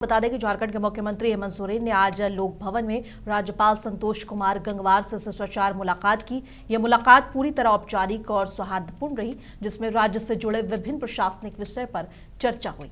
बता दें कि झारखंड के मुख्यमंत्री हेमंत सोरेन ने आज लोक भवन में राज्यपाल संतोष कुमार गंगवार से शिष्टाचार मुलाकात की। यह मुलाकात पूरी तरह औपचारिक और सौहार्दपूर्ण रही, जिसमें राज्य से जुड़े विभिन्न प्रशासनिक विषय पर चर्चा हुई।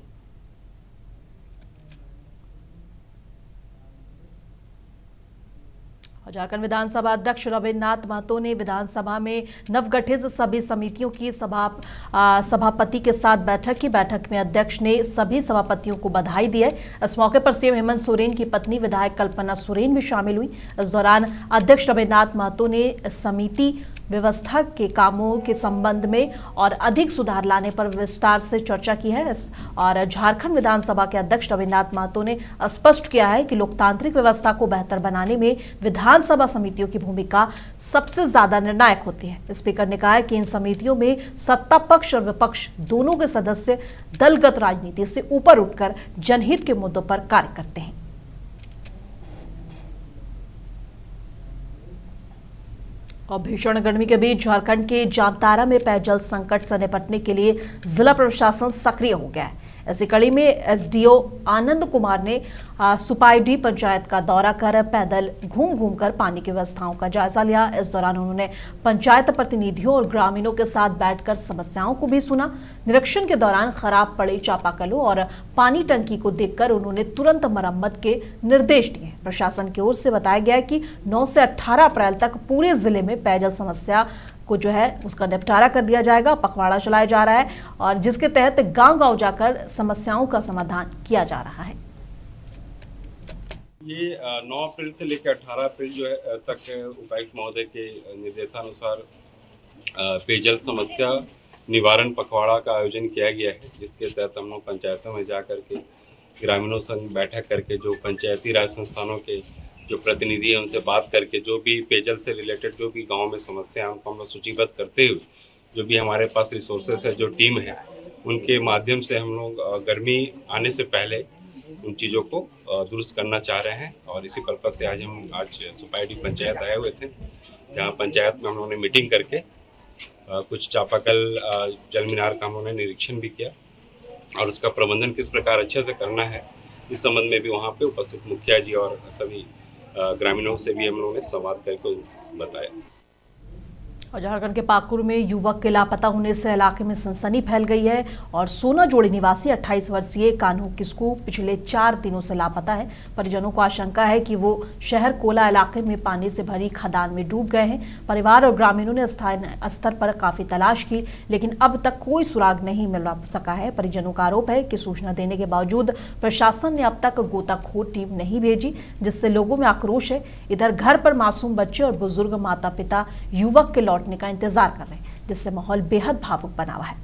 झारखंड विधानसभा अध्यक्ष रविन्द्रनाथ महतो ने विधानसभा में नवगठित सभी समितियों की सभापति के साथ बैठक की। बैठक में अध्यक्ष ने सभी सभापतियों को बधाई दी है। इस मौके पर सीएम हेमंत सोरेन की पत्नी विधायक कल्पना सोरेन भी शामिल हुई। इस दौरान अध्यक्ष रविन्द्रनाथ महतो ने समिति व्यवस्था के कामों के संबंध में और अधिक सुधार लाने पर विस्तार से चर्चा की है। और झारखंड विधानसभा के अध्यक्ष रविन्द्रनाथ महतो ने स्पष्ट किया है कि लोकतांत्रिक व्यवस्था को बेहतर बनाने में विधानसभा समितियों की भूमिका सबसे ज्यादा निर्णायक होती है। स्पीकर ने कहा है कि इन समितियों में सत्ता पक्ष और विपक्ष दोनों के सदस्य दलगत राजनीति से ऊपर उठकर जनहित के मुद्दों पर कार्य करते हैं। और भीषण गर्मी के बीच झारखंड के जामताड़ा में पेयजल संकट से निपटने के लिए जिला प्रशासन सक्रिय हो गया है। इसी कड़ी में एसडीओ आनंद कुमार ने सुपाईडी पंचायत का दौरा कर पैदल घूम कर पानी की व्यवस्थाओं का जायजा लिया। इस दौरान उन्होंने पंचायत प्रतिनिधियों और ग्रामीणों के साथ बैठकर समस्याओं को भी सुना। निरीक्षण के दौरान खराब पड़े चापाकलों और पानी टंकी को देखकर उन्होंने तुरंत मरम्मत के निर्देश दिए। प्रशासन की ओर से बताया गया कि 9 से 18 अप्रैल तक पूरे जिले में पेयजल समस्या को उसका निपटारा कर दिया जाएगा। पखवाड़ा चलाया जा रहा है और जिसके तहत गांव-गांव जाकर समस्याओं का समाधान किया जा रहा है। ये 9 अप्रैल से लेकर 18 अप्रैल तक उपायुक्त महोदय के निर्देशानुसार पेयजल समस्या निवारण पखवाड़ा का आयोजन किया गया है, जिसके तहत हम लोग पंचायतों में जाकर के ग्रामीणों संग बैठक करके जो पंचायती राज संस्थानों के जो प्रतिनिधि है उनसे बात करके जो भी पेयजल से रिलेटेड जो भी गांव में समस्या है उनको हम लोग सूचीबद्ध करते हुए जो भी हमारे पास रिसोर्सेस है, जो टीम है, उनके माध्यम से हम लोग गर्मी आने से पहले उन चीज़ों को दुरुस्त करना चाह रहे हैं। और इसी पर्पज से आज सुपाईडी पंचायत आए हुए थे, जहाँ पंचायत में हम लोगों ने मीटिंग करके कुछ चापाकल जल मीनार का हम लोगों ने निरीक्षण भी किया और उसका प्रबंधन किस प्रकार अच्छे से करना है इस संबंध में भी वहाँ पे उपस्थित मुखिया जी और सभी ग्रामीणों से भी हम लोगों ने संवाद करके बताया। और झारखंड के पाकुड़ में युवक के लापता होने से इलाके में सनसनी फैल गई है और सोना जोड़ी निवासी 28 वर्षीय कान्हू किस्कू पिछले 4 दिनों से लापता है। परिजनों को आशंका है कि वो शहर कोला इलाके में पानी से भरी खदान में डूब गए हैं। परिवार और ग्रामीणों ने स्थानीय स्तर पर काफी तलाश की, लेकिन अब तक कोई सुराग नहीं मिल सका है। परिजनों का आरोप है कि सूचना देने के बावजूद प्रशासन ने अब तक गोताखोर टीम नहीं भेजी, जिससे लोगों में आक्रोश है। इधर घर पर मासूम बच्चे और बुजुर्ग माता पिता युवक के लौटने का इंतजार कर रहे हैं, जिससे माहौल बेहद भावुक बना हुआ है।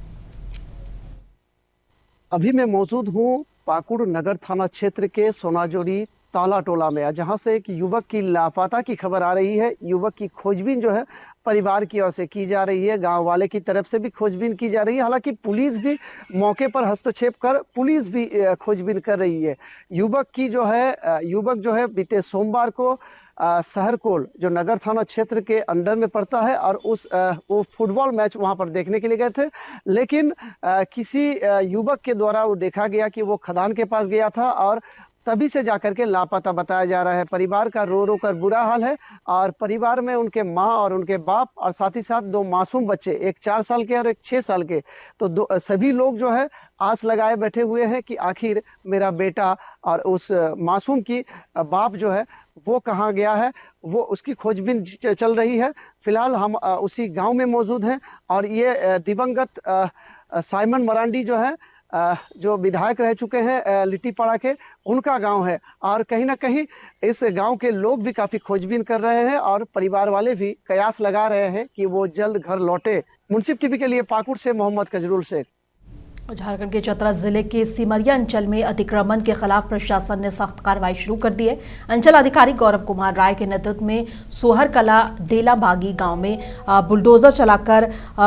अभी मैं मौजूद हूं पाकुड़ नगर थाना क्षेत्र के सोनाजोड़ी ताला टोला में, जहां से एक युवक की लापता की खबर आ रही है। युवक की खोजबीन जो है परिवार की ओर से की जा रही है, गांव वाले की तरफ से भी खोजबीन की जा रही है। हालांकि पुलिस भी मौके पर हस्तक्षेप कर पुलिस भी खोजबीन कर रही है। युवक जो है बीते सोमवार को सहरकोल जो नगर थाना क्षेत्र के अंडर में पड़ता है और वो फुटबॉल मैच वहां पर देखने के लिए गए थे, लेकिन किसी युवक के द्वारा वो देखा गया कि वो खदान के पास गया था और तभी से जाकर के लापता बताया जा रहा है। परिवार का रो रो कर बुरा हाल है और परिवार में उनके माँ और उनके बाप और साथ ही साथ 2 मासूम बच्चे, एक 4 साल के और एक 6 साल के, तो सभी लोग जो है आस लगाए बैठे हुए हैं कि आखिर मेरा बेटा और उस मासूम की बाप जो है वो कहाँ गया है। वो उसकी खोजबीन चल रही है। फिलहाल हम उसी गांव में मौजूद हैं और ये दिवंगत साइमन मरांडी जो है जो विधायक रह चुके हैं लिट्टीपाड़ा के, उनका गांव है और कहीं ना कहीं इस गांव के लोग भी काफ़ी खोजबीन कर रहे हैं और परिवार वाले भी कयास लगा रहे हैं कि वो जल्द घर लौटे। मुंसिफ टीवी के लिए पाकुड़ से मोहम्मद कजरुल शेख। झारखंड के चतरा जिले के सिमरिया अंचल में अतिक्रमण के खिलाफ प्रशासन ने सख्त कार्रवाई शुरू कर दी है। अंचल अधिकारी गौरव कुमार राय के नेतृत्व में सोहर कला डेलाबागी गांव में बुलडोजर चलाकर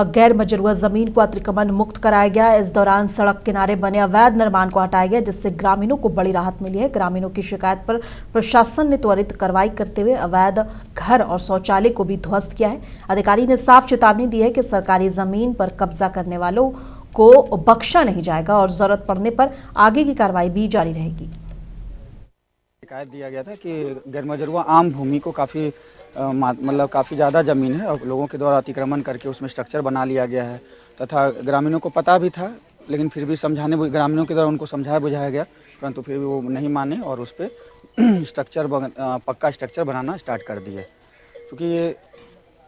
गैर मजरूआ जमीन को अतिक्रमण मुक्त कराया गया। इस दौरान सड़क किनारे बने अवैध निर्माण को हटाया गया, जिससे ग्रामीणों को बड़ी राहत मिली है। ग्रामीणों की शिकायत पर प्रशासन ने त्वरित कार्रवाई करते हुए अवैध घर और शौचालय को भी ध्वस्त किया है। अधिकारी ने साफ चेतावनी दी है कि सरकारी जमीन पर कब्जा करने वालों को बख्शा नहीं जाएगा और जरूरत पड़ने पर आगे की कार्रवाई भी जारी रहेगी। शिकायत दिया गया था कि गैरमजरूआ आम भूमि को काफ़ी मतलब काफ़ी ज़्यादा ज़मीन है और लोगों के द्वारा अतिक्रमण करके उसमें स्ट्रक्चर बना लिया गया है तथा ग्रामीणों को पता भी था, लेकिन फिर भी ग्रामीणों के द्वारा उनको समझाया बुझाया गया, परंतु फिर भी वो नहीं माने और उस पर पक्का स्ट्रक्चर बनाना स्टार्ट कर दिए। क्योंकि ये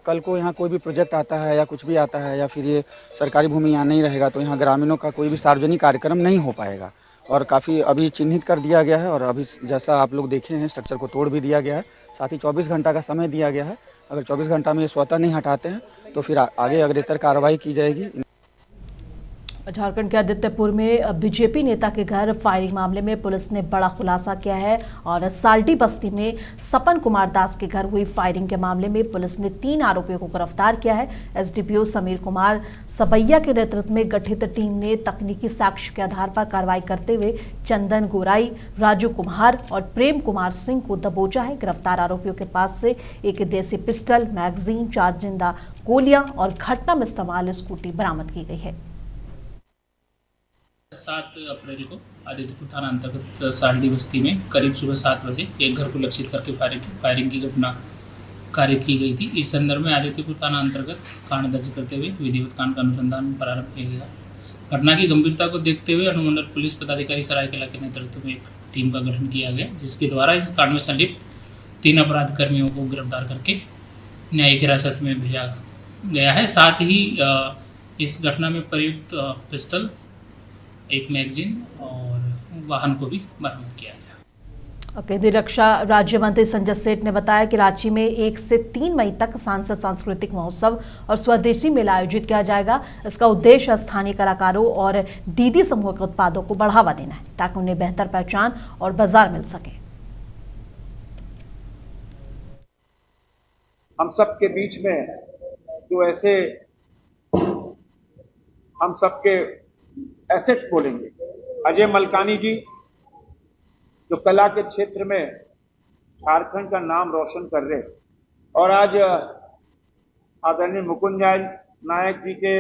कल को यहाँ कोई भी प्रोजेक्ट आता है या कुछ भी आता है या फिर ये सरकारी भूमि यहाँ नहीं रहेगा तो यहाँ ग्रामीणों का कोई भी सार्वजनिक कार्यक्रम नहीं हो पाएगा। और काफ़ी अभी चिन्हित कर दिया गया है और अभी जैसा आप लोग देखे हैं स्ट्रक्चर को तोड़ भी दिया गया है। साथ ही 24 घंटा का समय दिया गया है। अगर 24 घंटा में ये स्वतः नहीं हटाते हैं तो फिर आगे अग्रेतर कार्रवाई की जाएगी। झारखंड के आदित्यपुर में बीजेपी नेता के घर फायरिंग मामले में पुलिस ने बड़ा खुलासा किया है और साल्टी बस्ती में सपन कुमार दास के घर हुई फायरिंग के मामले में पुलिस ने 3 आरोपियों को गिरफ्तार किया है। एसडीपीओ समीर कुमार सबैया के नेतृत्व में गठित टीम ने तकनीकी साक्ष्य के आधार पर कार्रवाई करते हुए चंदन गोराई, राजू कुमार और प्रेम कुमार सिंह को दबोचा है। गिरफ्तार आरोपियों के पास से एक देसी पिस्टल, मैगजीन, 4 जिंदा गोलियां और घटना में इस्तेमाल स्कूटी बरामद की गई है। 7 अप्रैल को आदित्यपुर थाना अंतर्गत साल्टी बस्ती में करीब सुबह 7 बजे एक घर को लक्षित करके फायरिंग की घटना कारित की गई थी। इस संदर्भ में आदित्यपुर थाना अंतर्गत कांड दर्ज करते हुए विधिवत कांड का अनुसंधान प्रारंभ किया गया। घटना की गंभीरता को देखते हुए अनुमंडल पुलिस पदाधिकारी सरायकेला के नेतृत्व में एक टीम का गठन किया गया, जिसके द्वारा इस कांड में संलिप्त 3 अपराध कर्मियों को गिरफ्तार करके न्यायिक हिरासत में भेजा गया है। साथ ही इस घटना में प्रयुक्त पिस्टल, एक मैगजीन और वाहन को भी बरामद किया गया। केंद्रीय रक्षा राज्य मंत्री संजय सेठ ने बताया कि रांची में 1 से 3 मई तक सांसद सांस्कृतिक महोत्सव और स्वदेशी मेला आयोजित किया जाएगा। इसका उद्देश्य स्थानीय कलाकारों और दीदी समूह के उत्पादों को बढ़ावा देना है ताकि उन्हें बेहतर पहचान और बाजार मिल सके। हम सब के बीच में जो ऐसे हम सबके एसेट बोलेंगे, अजय मलकानी जी जो कला के क्षेत्र में झारखंड का नाम रोशन कर रहे और आज आदरणीय मुकुंद नायक जी के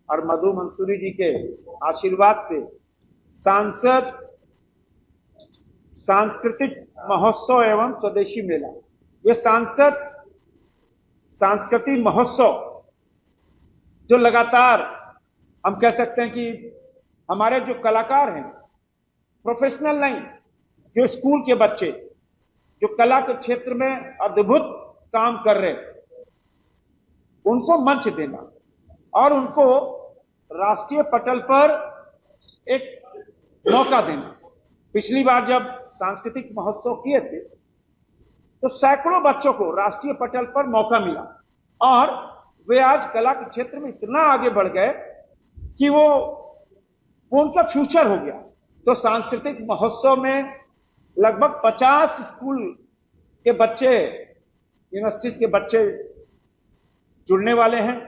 और मधु मंसूरी जी के आशीर्वाद से सांसद सांस्कृतिक महोत्सव एवं स्वदेशी मेला, ये सांसद सांस्कृतिक महोत्सव जो लगातार हम कह सकते हैं कि हमारे जो कलाकार हैं, प्रोफेशनल नहीं, जो स्कूल के बच्चे जो कला के क्षेत्र में अद्भुत काम कर रहे हैं, उनको मंच देना और उनको राष्ट्रीय पटल पर एक मौका देना। पिछली बार जब सांस्कृतिक महोत्सव किए थे तो सैकड़ों बच्चों को राष्ट्रीय पटल पर मौका मिला और वे आज कला के क्षेत्र में इतना आगे बढ़ गए कि वो उनका फ्यूचर हो गया। तो सांस्कृतिक महोत्सव में लगभग 50 स्कूल के बच्चे, यूनिवर्सिटीज के बच्चे जुड़ने वाले हैं।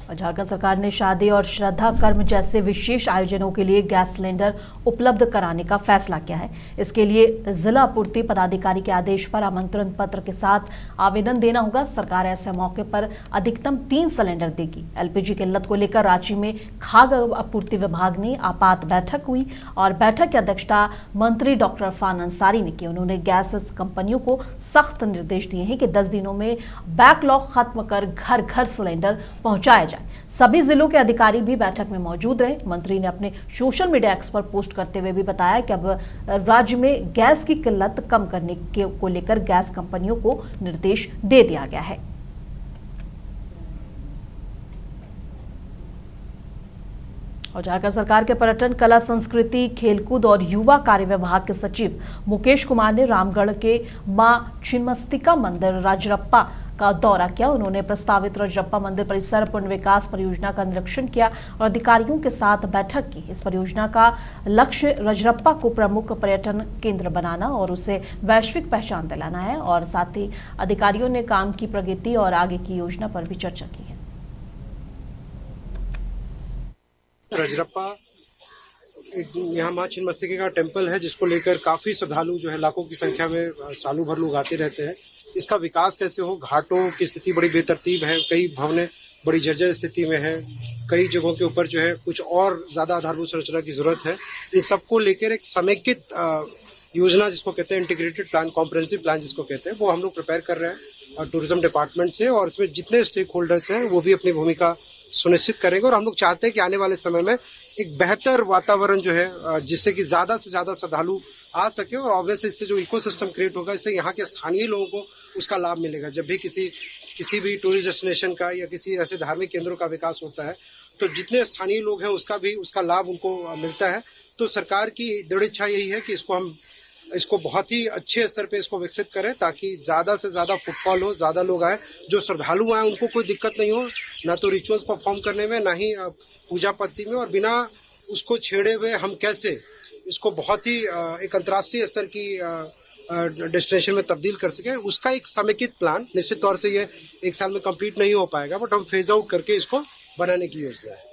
झारखंड सरकार ने शादी और श्रद्धा कर्म जैसे विशेष आयोजनों के लिए गैस सिलेंडर उपलब्ध कराने का फैसला किया है। इसके लिए जिला आपूर्ति पदाधिकारी के आदेश पर आमंत्रण पत्र के साथ आवेदन देना होगा। सरकार ऐसे मौके पर अधिकतम 3 सिलेंडर देगी। एलपीजी किल्लत को लेकर रांची में खाद्य आपूर्ति विभाग ने आपात बैठक हुई और बैठक की अध्यक्षता मंत्री डॉक्टर इरफान अंसारी ने की। उन्होंने गैस कंपनियों को सख्त निर्देश दिए हैं कि 10 दिनों में बैकलॉग खत्म कर घर घर सिलेंडर पहुंचाया जाए। सभी जिलों के अधिकारी भी बैठक में मौजूद रहे। मंत्री ने अपने सोशल मीडिया एक्स पर पोस्ट करते हुए भी बताया कि अब राज्य में गैस की किल्लत कम करने को लेकर गैस कंपनियों को निर्देश दे दिया गया है। और झारखंड सरकार के पर्यटन, कला, संस्कृति, खेलकूद और युवा कार्य विभाग के सचिव मुकेश कुमार ने रामगढ़ के मां छिन्नमस्तिका मंदिर राजरप्पा का दौरा किया। उन्होंने प्रस्तावित राजरप्पा मंदिर परिसर पुनर्विकास परियोजना का निरीक्षण किया और अधिकारियों के साथ बैठक की। इस परियोजना का लक्ष्य राजरप्पा को प्रमुख पर्यटन केंद्र बनाना और उसे वैश्विक पहचान दिलाना है और साथ ही अधिकारियों ने काम की प्रगति और आगे की योजना पर भी चर्चा की है। राजरप्पा एक यहाँ मां छिन्नमस्तिका का टेम्पल है जिसको लेकर काफी श्रद्धालु जो है लाखों की संख्या में सालों भर लोग आते रहते हैं। इसका विकास कैसे हो, घाटों की स्थिति बड़ी बेतरतीब है, कई भवनें बड़ी जर्जर स्थिति में है, कई जगहों के ऊपर जो है कुछ और ज्यादा आधारभूत संरचना की जरूरत है। इन सबको लेकर एक समेकित योजना जिसको कहते हैं इंटीग्रेटेड प्लान, कॉम्प्रिहेंसिव प्लान जिसको कहते हैं, वो हम लोग प्रिपेयर कर रहे हैं टूरिज्म डिपार्टमेंट से, और इसमें जितने स्टेक होल्डर्स हैं वो भी अपनी भूमिका सुनिश्चित करेंगे। और हम लोग चाहते हैं कि आने वाले समय में एक बेहतर वातावरण जो है जिससे कि ज्यादा से ज्यादा श्रद्धालु आ सके, और ऑब्वियसली इससे जो इकोसिस्टम क्रिएट होगा, इससे यहाँ के स्थानीय लोगों को उसका लाभ मिलेगा। जब भी किसी भी टूरिस्ट डेस्टिनेशन का या किसी ऐसे धार्मिक केंद्रों का विकास होता है तो जितने स्थानीय लोग हैं उसका लाभ उनको मिलता है। तो सरकार की दृढ़ इच्छा यही है कि इसको बहुत ही अच्छे स्तर पे इसको विकसित करें, ताकि ज्यादा से ज्यादा फुटफॉल हो, ज्यादा लोग आए, जो श्रद्धालु आए उनको कोई दिक्कत नहीं हो, ना तो रिचुअल्स परफॉर्म करने में, ना ही पूजा पत्ती में, और बिना उसको छेड़े हुए हम कैसे इसको बहुत ही एक अंतर्राष्ट्रीय स्तर की डेस्टिनेशन में तब्दील कर सके, उसका एक समेकित प्लान। निश्चित तौर से ये एक साल में कंप्लीट नहीं हो पाएगा, बट हम फेज आउट करके इसको बनाने की योजना है।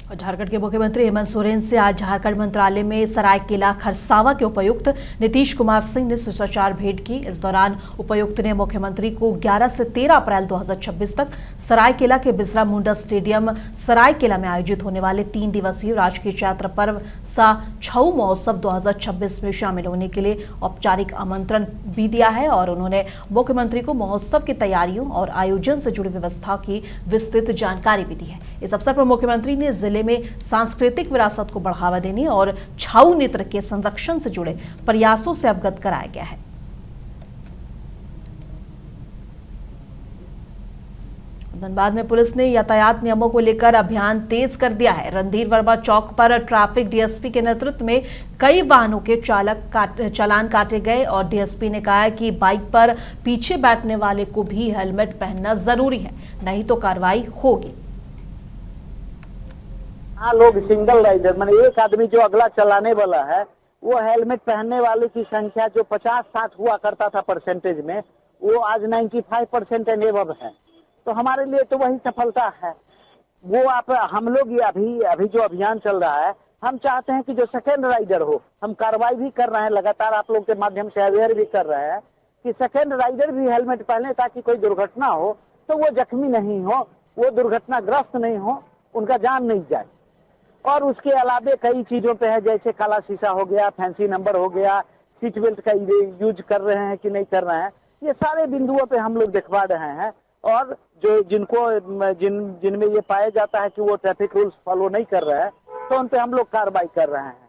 झारखंड के मुख्यमंत्री हेमंत सोरेन से आज झारखंड मंत्रालय में सरायकेला खरसावां के उपायुक्त नीतीश कुमार सिंह ने शिष्टाचार भेंट की। इस दौरान उपायुक्त ने मुख्यमंत्री को 11 से 13 अप्रैल 2026 तक सरायकेला के बिरसा मुंडा स्टेडियम सरायकेला में आयोजित होने वाले 3 दिवसीय राजकीय चैत्र पर्व सा छऊ महोत्सव 2026 में शामिल होने के लिए औपचारिक आमंत्रण भी दिया है, और उन्होंने मुख्यमंत्री को महोत्सव की तैयारियों और आयोजन से जुड़ी व्यवस्था की विस्तृत जानकारी भी दी है। इस अवसर पर मुख्यमंत्री ने जिले में सांस्कृतिक विरासत को बढ़ावा देने और छाऊ नृत्य के संरक्षण से जुड़े प्रयासों से अवगत कराया गया है। धनबाद में पुलिस ने यातायात नियमों को लेकर अभियान तेज कर दिया है। रणधीर वर्मा चौक पर ट्रैफिक डीएसपी के नेतृत्व में कई वाहनों के चालान काटे गए, और डीएसपी ने कहा है कि बाइक पर पीछे बैठने वाले को भी हेलमेट पहनना जरूरी है, नहीं तो कार्रवाई होगी। हाँ, लोग सिंगल राइडर माने एक आदमी जो अगला चलाने वाला है, वो हेलमेट पहनने वाले की संख्या जो 50-60 हुआ करता था परसेंटेज में, वो आज 95% एंड एबव है। तो हमारे लिए तो वही सफलता है। वो हम लोग ये अभी जो अभियान चल रहा है, हम चाहते हैं कि जो सेकेंड राइडर हो, हम कार्रवाई भी कर रहे हैं, लगातार आप लोग के माध्यम से अवेयर भी कर रहे हैं कि सेकेंड राइडर भी हेलमेट पहने, ताकि कोई दुर्घटना हो तो वो जख्मी नहीं हो, वो दुर्घटनाग्रस्त नहीं हो, उनका जान नहीं जाए। और उसके अलावे कई चीजों पे है, जैसे काला शीशा हो गया, फैंसी नंबर हो गया, सीट बेल्ट का यूज कर रहे हैं कि नहीं कर रहे हैं, ये सारे बिंदुओं पे हम लोग दिखवा रहे हैं। और जो जिनमें ये पाया जाता है कि वो ट्रैफिक रूल्स फॉलो नहीं कर रहे हैं, तो उन पे हम लोग कार्रवाई कर रहे हैं।